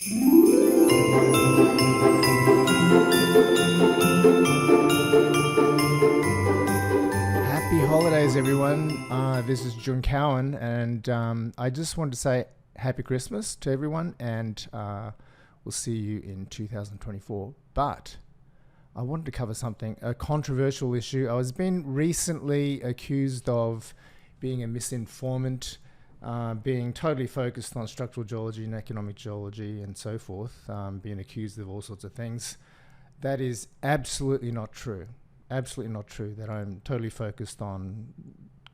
Happy holidays, everyone. This is Jun Cowan, and I just wanted to say Happy Christmas to everyone, and we'll see you in 2024. But I wanted to cover something, a controversial issue. I was being recently accused of being a misinformant, being totally focused on structural geology and economic geology and so forth, being accused of all sorts of things. That is absolutely not true. Absolutely not true that I'm totally focused on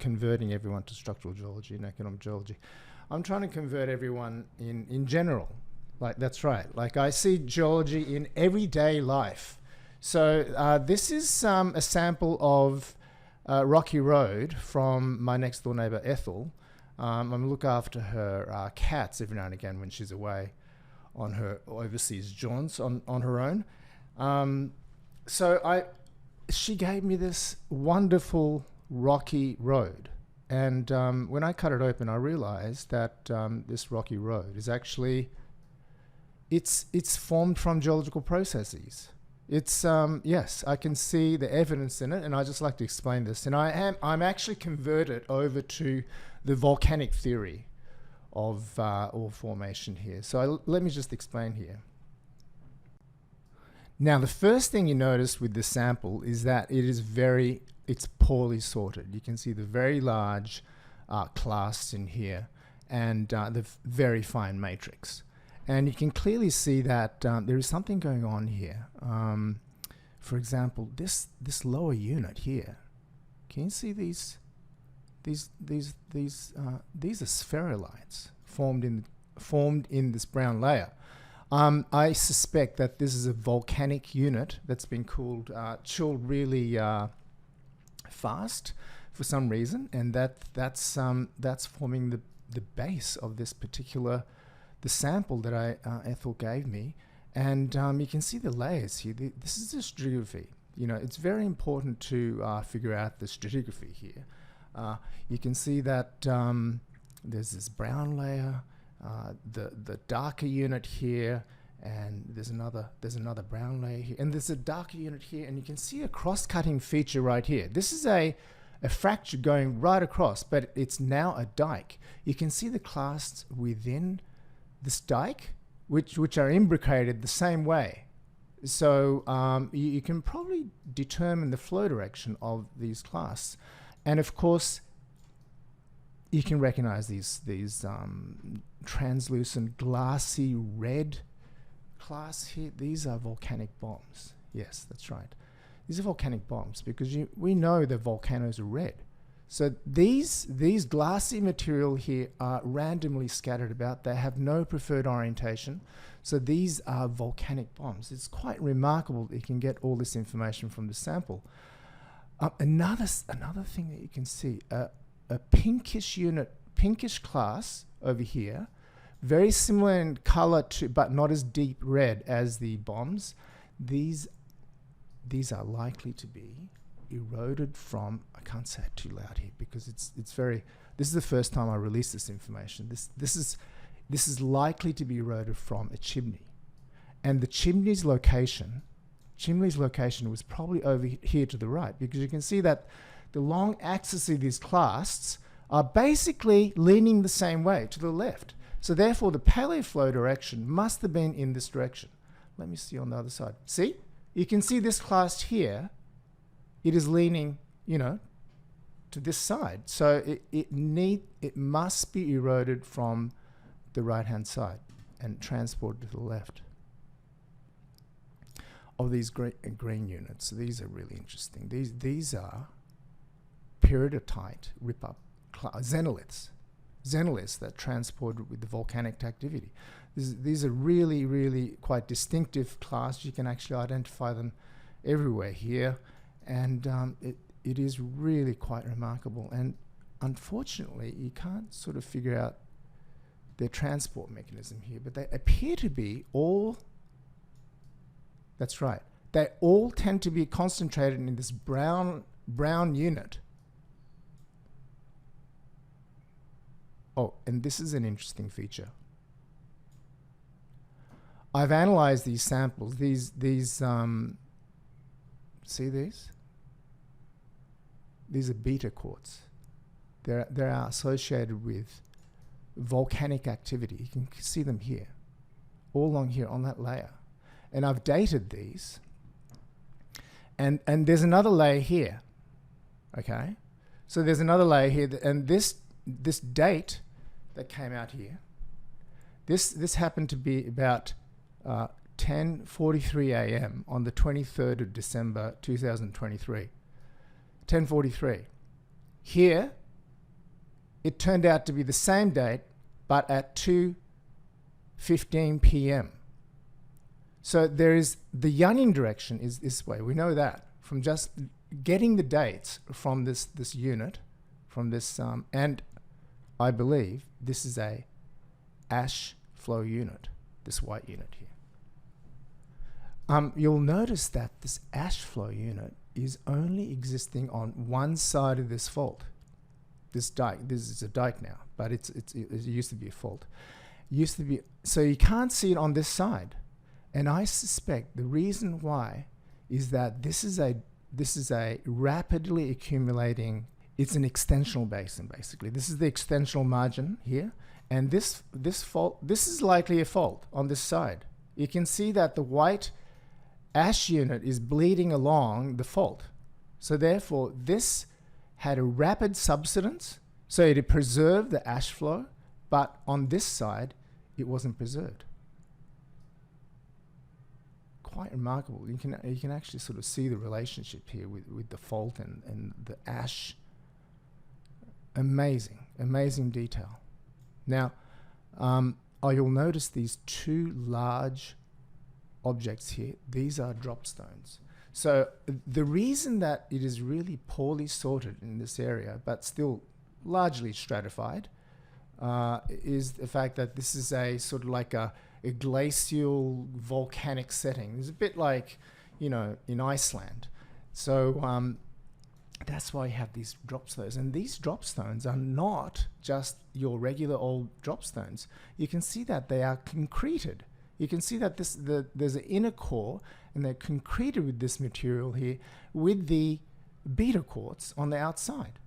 converting everyone to structural geology and economic geology. I'm trying to convert everyone in general. Like, that's right. Like, I see geology in everyday life. So this is a sample of Rocky Road from my next door neighbor, Ethel. I'm going to look after her cats every now and again when she's away on her overseas jaunts on her own. She gave me this wonderful rocky road, and when I cut it open, I realized that this rocky road is actually it's formed from geological processes. It's yes, I can see the evidence in it, and I just like to explain this. And I'm actually converted over to the volcanic theory of ore formation here. So let me just explain here. Now, the first thing you notice with this sample is that it's poorly sorted. You can see the very large clasts in here and the very fine matrix. And you can clearly see that there is something going on here. For example, this lower unit here. Can you see these? These are spherulites formed in this brown layer. I suspect that this is a volcanic unit that's been chilled really fast for some reason, and that's forming the base of this particular the sample that Ethel gave me. And you can see the layers here. This is the stratigraphy. You know, it's very important to figure out the stratigraphy here. You can see that there's this brown layer, the darker unit here, and there's another brown layer here, and there's a darker unit here, and you can see a cross-cutting feature right here. This is a fracture going right across, but it's now a dike. You can see the clasts within this dike, which are imbricated the same way. So you can probably determine the flow direction of these clasts. And of course, you can recognize these translucent, glassy red clasts here. These are volcanic bombs. Yes, that's right. These are volcanic bombs because we know that volcanoes are red. So these glassy material here are randomly scattered about. They have no preferred orientation. So these are volcanic bombs. It's quite remarkable that you can get all this information from the sample. Another thing that you can see, a pinkish class over here, very similar in color to, but not as deep red as the bombs. These are likely to be eroded from, I can't say it too loud here because it's very, this is the first time I release this information. This is likely to be eroded from a chimney. And the Chimneys location was probably over here to the right, because you can see that the long axis of these clasts are basically leaning the same way to the left. So therefore the paleoflow direction must have been in this direction. Let me see on the other side. See? You can see this clast here, it is leaning, you know, to this side. So it must be eroded from the right-hand side and transported to the left. Of these green units, these are really interesting. These are peridotite rip-up Zeniths that transported with the volcanic activity. These are really, really quite distinctive clasts. You can actually identify them everywhere here, and it is really quite remarkable. And unfortunately, you can't sort of figure out their transport mechanism here, but they appear to be all. That's right. They all tend to be concentrated in this brown unit. Oh, and this is an interesting feature. I've analyzed these samples. See these? These are beta quartz. They're associated with volcanic activity. You can see them here, all along here on that layer. And I've dated these. And there's another layer here, okay? So there's another layer here, and this date that came out here, this happened to be about 10:43 a.m. on the 23rd of December 2023. 10:43. Here, it turned out to be the same date, but at 2:15 p.m. So there is, the Yanyin direction is this way. We know that from just getting the dates from this unit, from this, and I believe this is a ash flow unit, this white unit here. You'll notice that this ash flow unit is only existing on one side of this fault. This dike, this is a dike now, but it used to be a fault. Used to be, so you can't see it on this side. And I suspect the reason why is that this is a rapidly accumulating, it's an extensional basin basically. This is the extensional margin here, and this fault, this is likely a fault on this side. You can see that the white ash unit is bleeding along the fault. So therefore this had a rapid subsidence, so it had preserved the ash flow, but on this side it wasn't preserved. Quite remarkable. You can actually sort of see the relationship here with the fault and the ash. Amazing detail. Now, you'll notice these two large objects here. These are dropstones. So the reason that it is really poorly sorted in this area, but still largely stratified, is the fact that this is a sort of like a glacial volcanic setting. It's a bit like, you know, in Iceland. So that's why you have these dropstones. And these dropstones are not just your regular old dropstones. You can see that they are concreted. You can see that there's an inner core, and they're concreted with this material here with the beta quartz on the outside.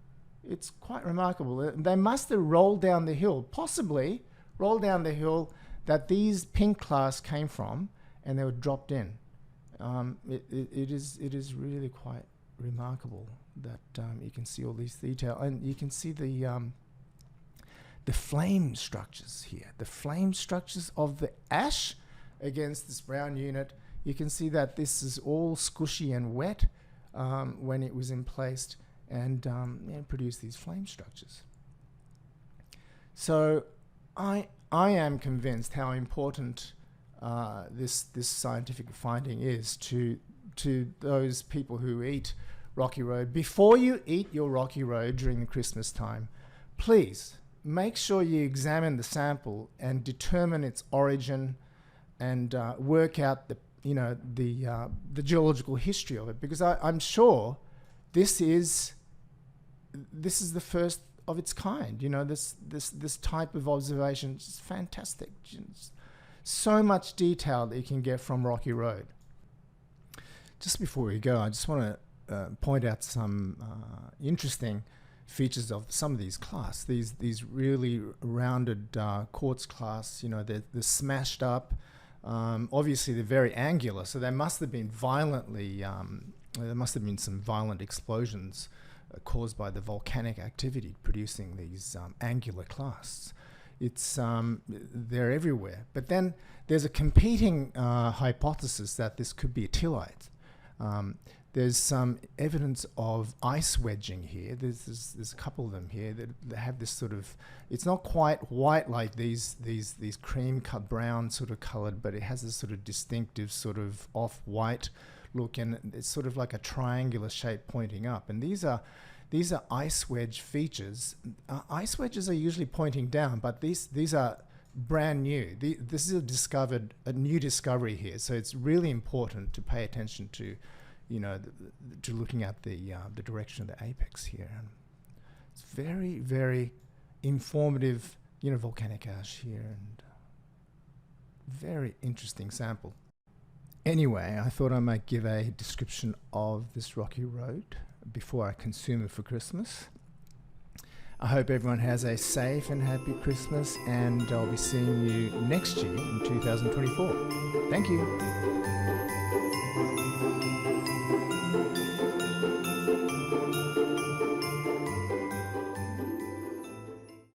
It's quite remarkable. They must have rolled down the hill, possibly rolled down the hill that these pink class came from, and they were dropped in. It is really quite remarkable that you can see all these detail, and you can see the flame structures here, the flame structures of the ash against this brown unit. You can see that this is all squishy and wet when it was in place, and produced these flame structures. So I am convinced how important this scientific finding is to those people who eat Rocky Road. Before you eat your Rocky Road during the Christmas time, please make sure you examine the sample and determine its origin, and work out the geological history of it, because I'm sure this is the first of its kind. You know, this type of observation is fantastic. So much detail that you can get from Rocky Road. Just before we go, I just want to point out some interesting features of some of these clasts. These really rounded quartz clasts. You know, they're smashed up. Obviously, they're very angular, so they must have been violently. There must have been some violent explosions caused by the volcanic activity producing these angular clasts. They're everywhere. But then there's a competing hypothesis that this could be a tillite. There's some evidence of ice wedging here. There's a couple of them here that have this sort of, it's not quite white like these cream cut brown sort of colored, but it has this sort of distinctive sort of off-white look, and it's sort of like a triangular shape pointing up. And these are ice wedge features. Ice wedges are usually pointing down, but these are brand new. This is a new discovery here. So it's really important to pay attention to, you know, to looking at the direction of the apex here. And it's very, very informative, you know, volcanic ash here, and Very interesting sample. Anyway, I thought I might give a description of this rocky road before I consume it for Christmas. I hope everyone has a safe and happy Christmas, and I'll be seeing you next year in 2024. Thank you.